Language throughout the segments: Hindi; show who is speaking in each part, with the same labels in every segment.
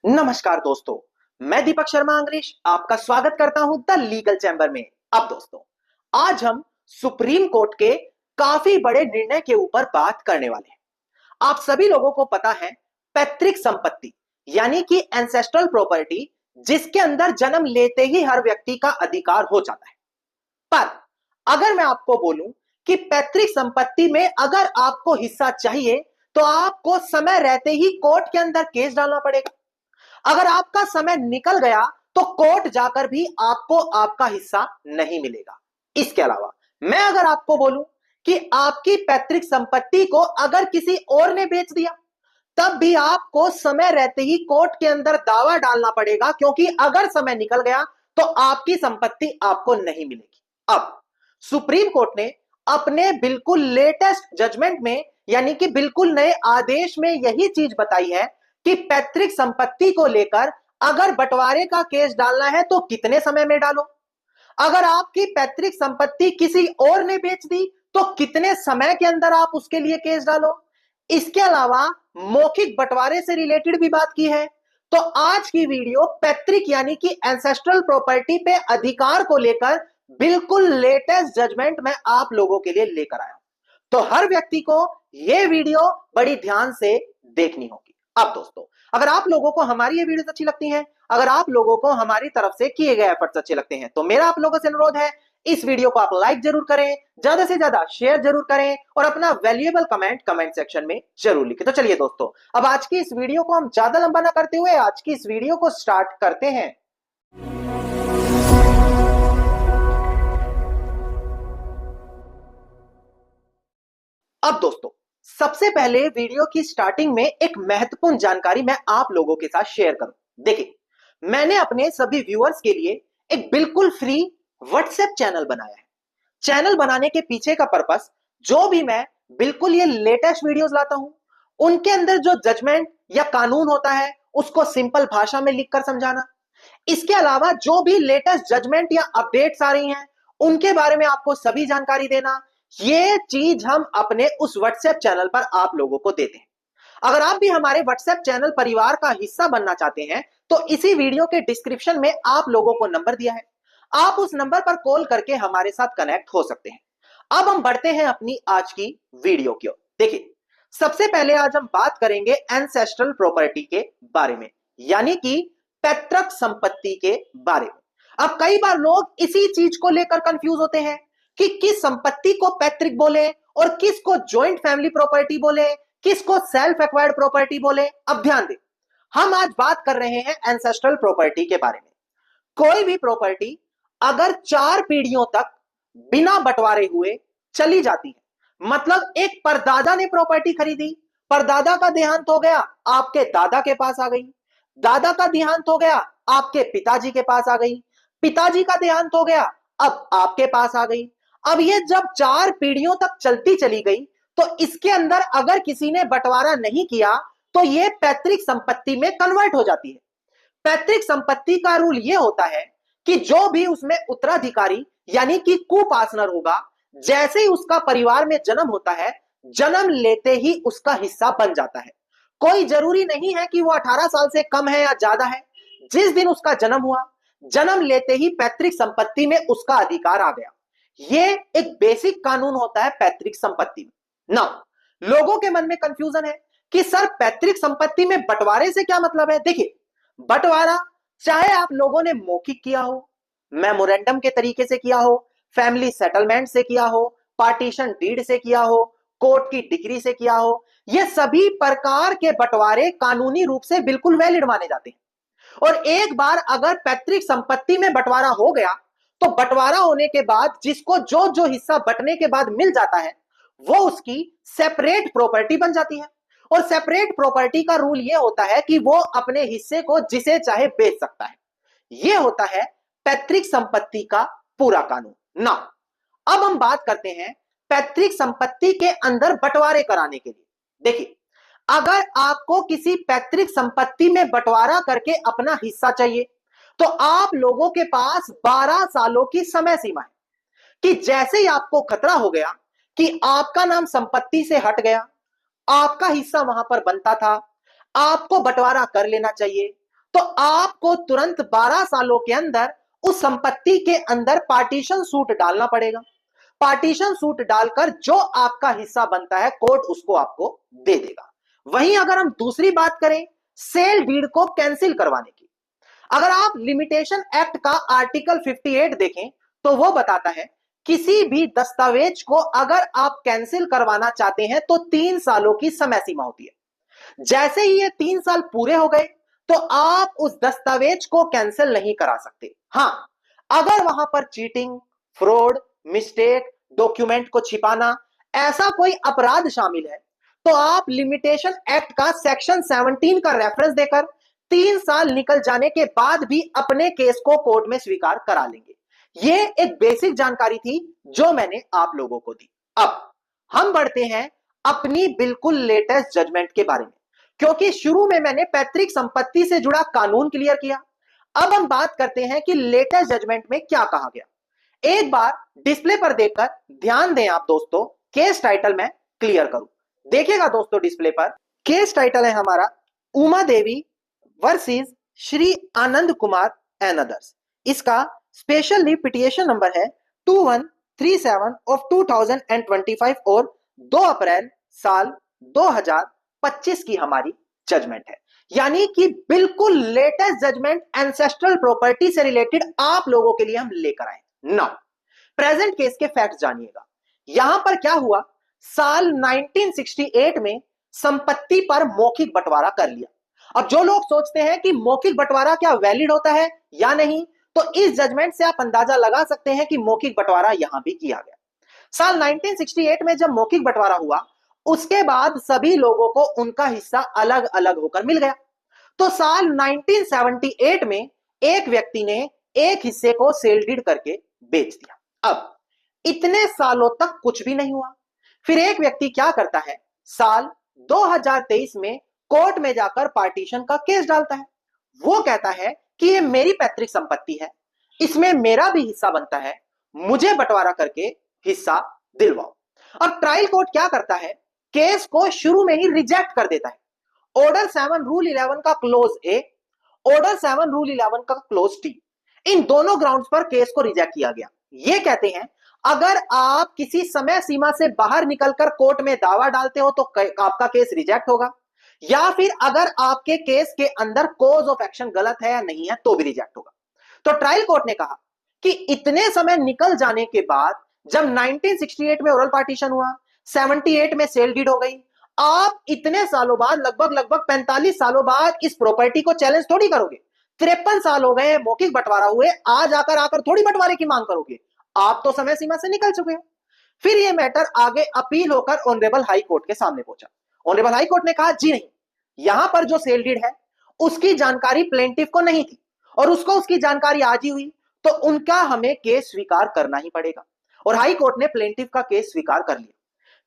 Speaker 1: नमस्कार दोस्तों, मैं दीपक शर्मा अंग्रेज आपका स्वागत करता हूं द लीगल चैम्बर में। अब दोस्तों, आज हम सुप्रीम कोर्ट के काफी बड़े निर्णय के ऊपर बात करने वाले हैं। आप सभी लोगों को पता है, पैतृक संपत्ति यानी कि एंसेस्ट्रल प्रॉपर्टी, जिसके अंदर जन्म लेते ही हर व्यक्ति का अधिकार हो जाता है। पर अगर मैं आपको बोलूं कि पैतृक संपत्ति में अगर आपको हिस्सा चाहिए तो आपको समय रहते ही कोर्ट के अंदर केस डालना पड़ेगा। अगर आपका समय निकल गया तो कोर्ट जाकर भी आपको आपका हिस्सा नहीं मिलेगा। इसके अलावा मैं अगर आपको बोलूं कि आपकी पैतृक संपत्ति को अगर किसी और ने बेच दिया, तब भी आपको समय रहते ही कोर्ट के अंदर दावा डालना पड़ेगा, क्योंकि अगर समय निकल गया तो आपकी संपत्ति आपको नहीं मिलेगी। अब सुप्रीम कोर्ट ने अपने बिल्कुल लेटेस्ट जजमेंट में, यानी कि बिल्कुल नए आदेश में यही चीज बताई है कि पैतृक संपत्ति को लेकर अगर बंटवारे का केस डालना है तो कितने समय में डालो, अगर आपकी पैतृक संपत्ति किसी और ने बेच दी तो कितने समय के अंदर आप उसके लिए केस डालो। इसके अलावा मौखिक बंटवारे से रिलेटेड भी बात की है। तो आज की वीडियो पैतृक यानी कि एंसेस्ट्रल प्रॉपर्टी पे अधिकार को लेकर बिल्कुल लेटेस्ट जजमेंट मैं आप लोगों के लिए लेकर आया हूं। तो हर व्यक्ति को यह वीडियो बड़ी ध्यान से देखनी होगी। अब दोस्तों, अगर आप लोगों को हमारी ये वीडियोस अच्छी लगती हैं, अगर आप लोगों को हमारी तरफ से किए गए एफर्ट्स अच्छे लगते हैं, तो मेरा आप लोगों से अनुरोध है, इस वीडियो को आप लाइक जरूर करें, ज्यादा से ज्यादा शेयर जरूर करें और अपना वैल्यूएबल कमेंट सेक्शन में जरूर लिखें। तो चलिए दोस्तों, अब आज की इस वीडियो को हम ज्यादा लंबा ना करते हुए आज की इस वीडियो को स्टार्ट करते हैं। अब दोस्तों, सबसे पहले वीडियो की स्टार्टिंग में एक महत्वपूर्ण जानकारी मैं आप लोगों के साथ शेयर करूं। देखिए, मैंने अपने सभी व्यूअर्स के लिए एक बिल्कुल फ्री व्हाट्सएप चैनल बनाया है। चैनल बनाने के पीछे का पर्पस, जो भी मैं बिल्कुल ये लेटेस्ट वीडियोस लाता हूं, उनके अंदर जो जजमेंट या कानून होता है उसको सिंपल भाषा में लिखकर समझाना। इसके अलावा जो भी लेटेस्ट जजमेंट या अपडेट्स आ रही हैं उनके बारे में आपको सभी जानकारी देना, ये चीज हम अपने उस व्हाट्सएप चैनल पर आप लोगों को देते हैं। अगर आप भी हमारे व्हाट्सएप चैनल परिवार का हिस्सा बनना चाहते हैं तो इसी वीडियो के डिस्क्रिप्शन में आप लोगों को नंबर दिया है, आप उस नंबर पर कॉल करके हमारे साथ कनेक्ट हो सकते हैं। अब हम बढ़ते हैं अपनी आज की वीडियो की ओर। देखिए, सबसे पहले आज हम बात करेंगे एंसेस्ट्रल प्रॉपर्टी के बारे में, यानी कि पैतृक संपत्ति के बारे में। अब कई बार लोग इसी चीज को लेकर कंफ्यूज होते हैं कि किस संपत्ति को पैतृक बोले और किसको ज्वाइंट फैमिली प्रॉपर्टी बोले, किसको सेल्फ एक्वायर्ड प्रॉपर्टी बोले। अब ध्यान दें, हम आज बात कर रहे हैं एंसेस्ट्रल प्रॉपर्टी के बारे में। कोई भी प्रॉपर्टी अगर 4 पीढ़ियों तक बिना बंटवारे हुए चली जाती है, मतलब एक परदादा ने प्रॉपर्टी खरीदी, परदादा का देहांत हो गया, आपके दादा के पास आ गई, दादा का देहांत हो गया, आपके पिताजी के पास आ गई, पिताजी का देहांत हो गया, अब आपके पास आ गई। अब ये जब 4 पीढ़ियों तक चलती चली गई तो इसके अंदर अगर किसी ने बंटवारा नहीं किया तो ये पैतृक संपत्ति में कन्वर्ट हो जाती है। पैतृक संपत्ति का रूल ये होता है कि जो भी उसमें उत्तराधिकारी यानी कि कुपार्टनर होगा, जैसे ही उसका परिवार में जन्म होता है, जन्म लेते ही उसका हिस्सा बन जाता है। कोई जरूरी नहीं है कि वो 18 साल से कम है या ज्यादा है। जिस दिन उसका जन्म हुआ, जन्म लेते ही पैतृक संपत्ति में उसका अधिकार आ गया। ये एक बेसिक कानून होता है पैतृक संपत्ति में। नाउ लोगों के मन में कंफ्यूजन है कि सर पैतृक संपत्ति में बंटवारे से क्या मतलब है। देखिए, बंटवारा चाहे आप लोगों ने मौखिक किया हो, मेमोरेंडम के तरीके से किया हो, फैमिली सेटलमेंट से किया हो, पार्टीशन डीड से किया हो, कोर्ट की डिग्री से किया हो, ये सभी प्रकार के बंटवारे कानूनी रूप से बिल्कुल वैलिड माने जाते हैं। और एक बार अगर पैतृक संपत्ति में बंटवारा हो गया तो बंटवारा होने के बाद जिसको जो जो हिस्सा बंटने के बाद मिल जाता है वो उसकी सेपरेट प्रॉपर्टी बन जाती है। और सेपरेट प्रॉपर्टी का रूल ये होता है कि वो अपने हिस्से को जिसे चाहे बेच सकता है। ये होता है पैतृक संपत्ति का पूरा कानून। ना, अब हम बात करते हैं पैतृक संपत्ति के अंदर बंटवारे कराने के लिए। देखिए, अगर आपको किसी पैतृक संपत्ति में बंटवारा करके अपना हिस्सा चाहिए तो आप लोगों के पास 12 सालों की समय सीमा है कि जैसे ही आपको खतरा हो गया कि आपका नाम संपत्ति से हट गया, आपका हिस्सा वहां पर बनता था, आपको बंटवारा कर लेना चाहिए। तो आपको तुरंत 12 सालों के अंदर उस संपत्ति के अंदर पार्टीशन सूट डालना पड़ेगा। पार्टीशन सूट डालकर जो आपका हिस्सा बनता है कोर्ट उसको आपको दे देगा। वहीं अगर हम दूसरी बात करें सेल डीड को कैंसिल करवाने की, अगर आप लिमिटेशन एक्ट का आर्टिकल 58 देखें तो वो बताता है किसी भी दस्तावेज को अगर आप कैंसिल करवाना चाहते हैं तो 3 सालों की समय सीमा होती है। जैसे ही ये 3 साल पूरे हो गए तो आप उस दस्तावेज को कैंसिल नहीं करा सकते। हां, अगर वहां पर चीटिंग, फ्रॉड, मिस्टेक, डॉक्यूमेंट को छिपाना, ऐसा कोई अपराध शामिल है तो आप लिमिटेशन एक्ट का सेक्शन 17 का रेफरेंस देकर 3 साल निकल जाने के बाद भी अपने केस को कोर्ट में स्वीकार करा लेंगे। यह एक बेसिक जानकारी थी जो मैंने आप लोगों को दी। अब हम बढ़ते हैं अपनी बिल्कुल लेटेस्ट जजमेंट के बारे में, क्योंकि शुरू में मैंने पैतृक संपत्ति से जुड़ा कानून क्लियर किया। अब हम बात करते हैं कि लेटेस्ट जजमेंट में क्या कहा गया। एक बार डिस्प्ले पर देखकर ध्यान दें आप दोस्तों, केस टाइटल मैं क्लियर करूं। देखिएगा दोस्तों, डिस्प्ले पर केस टाइटल है हमारा Uma Devi versus Shri Anand Kumar and others. इसका स्पेशल लीव पिटिशन नंबर है 2137 ऑफ 2025 और 2 अप्रैल साल 2025 की हमारी जजमेंट है। यानी कि बिल्कुल लेटेस्ट जजमेंट एंसेस्ट्रल प्रॉपर्टी से रिलेटेड आप लोगों के लिए हम लेकर आए। नाउ प्रेजेंट केस के फैक्ट्स जानिएगा। यहां पर क्या हुआ, साल 1968 में संपत्ति पर मौखिक बंटवारा कर लिया। अब जो लोग सोचते हैं कि मौखिक बंटवारा क्या वैलिड होता है या नहीं, तो इस जजमेंट से आप अंदाजा लगा सकते हैं कि मौखिक बंटवारा यहां भी किया गया। साल 1968 में जब मौखिक बंटवारा हुआ उसके बाद सभी लोगों को उनका हिस्सा अलग अलग होकर मिल गया। तो साल 1978 में एक व्यक्ति ने एक हिस्से को सेल डीड करके बेच दिया। अब इतने सालों तक कुछ भी नहीं हुआ। फिर एक व्यक्ति क्या करता है, साल 2023 में कोर्ट में जाकर पार्टीशन का केस डालता है। वो कहता है कि ये मेरी पैतृक संपत्ति है, इसमें मेरा भी हिस्सा बनता है, मुझे बंटवारा करके हिस्सा दिलवाओ। अब ट्रायल कोर्ट क्या करता है, केस को शुरू में ही रिजेक्ट कर देता है। ऑर्डर 7 रूल 11 का क्लोज ए, ऑर्डर 7 रूल 11 का क्लोज टी, इन दोनों ग्राउंड्स पर केस को रिजेक्ट किया गया। ये कहते हैं अगर आप किसी समय सीमा से बाहर निकलकर कोर्ट में दावा डालते हो तो आपका केस रिजेक्ट होगा, या फिर अगर आपके केस के अंदर कॉज ऑफ एक्शन गलत है या नहीं है तो भी रिजेक्ट होगा। तो ट्रायल कोर्ट ने कहा कि इतने समय निकल जाने के बाद जब 1968 में ओरल पार्टीशन हुआ, 78 में सेल डीड हो गई, आप इतने सालों बाद लगभग 45 सालों बाद इस प्रॉपर्टी को चैलेंज थोड़ी करोगे। 53 साल हो गए मौखिक बंटवारा हुए, आज आकर थोड़ी बंटवारे की मांग करोगे, आप तो समय सीमा से निकल चुके हो। फिर यह मैटर आगे अपील होकर ऑनरेबल हाई कोर्ट के सामने पहुंचा। ऑनरेबल हाई कोर्ट ने कहा जी नहीं, यहां पर जो सेल डीड है उसकी जानकारी प्लेंटिफ को नहीं थी और उसको उसकी जानकारी आज ही हुई, तो उनका हमें केस स्वीकार करना ही पड़ेगा। और हाई कोर्ट ने प्लेंटिफ का केस स्वीकार कर लिया।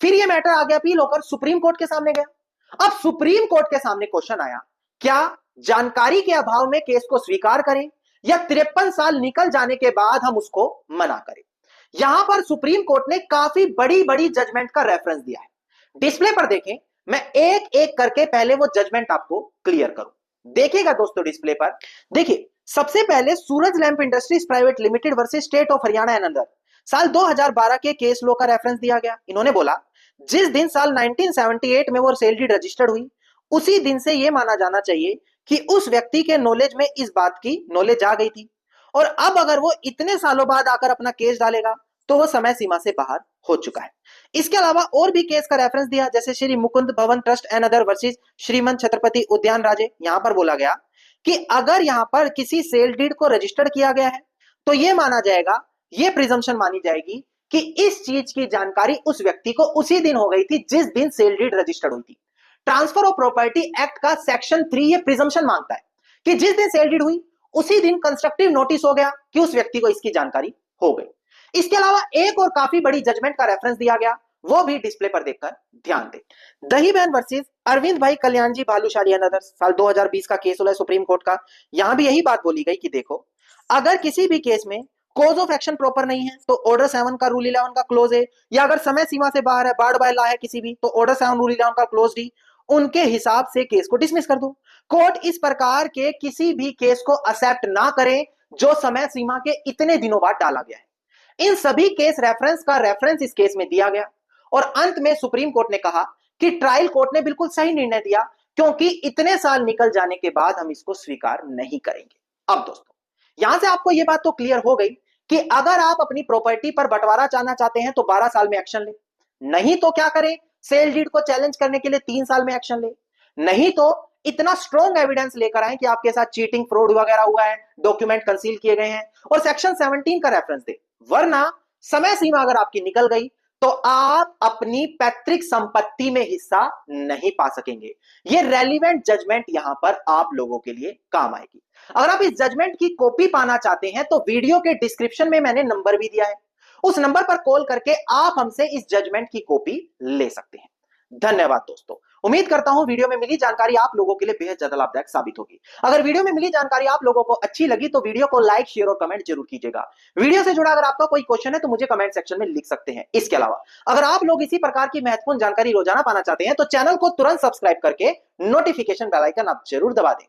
Speaker 1: फिर यह मैटर आगे अपील होकर सुप्रीम कोर्ट के सामने गया। अब सुप्रीम कोर्ट के सामने क्वेश्चन आया, क्या जानकारी के अभाव में केस को स्वीकार करें या 53 साल निकल जाने के बाद हम उसको मना करें। यहां पर सुप्रीम कोर्ट ने काफी बड़ी बड़ी जजमेंट का रेफरेंस दिया है। डिस्प्ले पर देखें, मैं एक एक करके पहले वो जजमेंट आपको क्लियर करूं। देखिएगा दोस्तों, डिस्प्ले पर देखिए, सबसे पहले Suraj Lamp Industries Private Limited versus state of Haryana and other, साल 2012 के केस लॉ का रेफरेंस दिया गया। इन्होंने बोला जिस दिन साल 1978 में वो सेल डीड रजिस्टर्ड हुई उसी दिन से यह माना जाना चाहिए कि उस व्यक्ति के नॉलेज में इस बात की नॉलेज आ गई थी, और अब अगर वो इतने सालों बाद आकर अपना केस डालेगा तो वो समय सीमा से बाहर हो चुका है। इसके अलावा और भी केस का रेफरेंस दिया, जैसे श्री मुकुंद भवन ट्रस्ट एंड अदर वर्सेस श्रीमंत छत्रपति उद्यान राजे। यहां पर बोला गया कि अगर यहां पर किसी सेल डीड को रजिस्टर्ड किया गया है तो यह माना जाएगा, यह प्रिजम्पशन मानी जाएगी कि इस चीज की जानकारी उस व्यक्ति को उसी दिन हो गई थी जिस दिन सेल डीड रजिस्टर्ड हुई थी। ट्रांसफर ऑफ प्रॉपर्टी एक्ट का सेक्शन 3 ये प्रिजम्पशन मांगता है कि जिस दिन सेल डीड हुई उसी दिन कंस्ट्रक्टिव नोटिस हो गया कि उस व्यक्ति को इसकी जानकारी हो गई। इसके अलावा एक और काफी बड़ी जजमेंट का रेफरेंस दिया गया, वो भी डिस्प्ले पर देखकर ध्यान दें। दही बहन वर्सेस अरविंद भाई कल्याण जी भालूशाली एंड अदर्स, साल 2020 का केस हुआ सुप्रीम कोर्ट का। यहां भी यही बात बोली गई कि देखो, अगर किसी भी केस में कॉज ऑफ एक्शन प्रॉपर नहीं है तो ऑर्डर 7 का रूल 11 का क्लोज है, या अगर समय सीमा से बाहर है, बार्ड बाय लॉ है किसी भी, तो ऑर्डर 7 रूल 11 का क्लोज डी, उनके हिसाब से केस को डिसमिस कर दो। कोर्ट इस प्रकार के किसी भी केस को एक्सेप्ट ना करे जो समय सीमा के इतने दिनों बाद डाला गया है। इन सभी केस रेफरेंस का रेफरेंस इस केस में दिया गया और अंत में सुप्रीम कोर्ट ने कहा कि ट्रायल कोर्ट ने बिल्कुल सही निर्णय दिया, क्योंकि इतने साल निकल जाने के बाद हम इसको स्वीकार नहीं करेंगे। अब दोस्तों, यहां से आपको यह बात तो क्लियर हो गई कि अगर आप अपनी प्रॉपर्टी पर बंटवारा चाहना चाहते हैं तो 12 साल में एक्शन ले, नहीं तो क्या करें, सेल डीड को चैलेंज करने के लिए 3 साल में एक्शन ले, नहीं तो इतना स्ट्रॉन्ग एविडेंस लेकर आए कि आपके साथ चीटिंग फ्रॉड वगैरह हुआ है, डॉक्यूमेंट कंसील किए गए हैं और सेक्शन 17 का रेफरेंस दे, वरना समय सीमा अगर आपकी निकल गई तो आप अपनी पैतृक संपत्ति में हिस्सा नहीं पा सकेंगे। ये रेलिवेंट जजमेंट यहां पर आप लोगों के लिए काम आएगी। अगर आप इस जजमेंट की कॉपी पाना चाहते हैं तो वीडियो के डिस्क्रिप्शन में मैंने नंबर भी दिया है, उस नंबर पर कॉल करके आप हमसे इस जजमेंट की कॉपी ले सकते हैं। धन्यवाद दोस्तों, उम्मीद करता हूं वीडियो में मिली जानकारी आप लोगों के लिए बेहद ज्यादा लाभदायक साबित होगी। अगर वीडियो में मिली जानकारी आप लोगों को अच्छी लगी तो वीडियो को लाइक, शेयर और कमेंट जरूर कीजिएगा। वीडियो से जुड़ा अगर आपका कोई क्वेश्चन है तो मुझे कमेंट सेक्शन में लिख सकते हैं। इसके अलावा अगर आप लोग इसी प्रकार की महत्वपूर्ण जानकारी रोजाना पाना चाहते हैं तो चैनल को तुरंत सब्सक्राइब करके नोटिफिकेशन बेल आइकन आप जरूर दबा दें।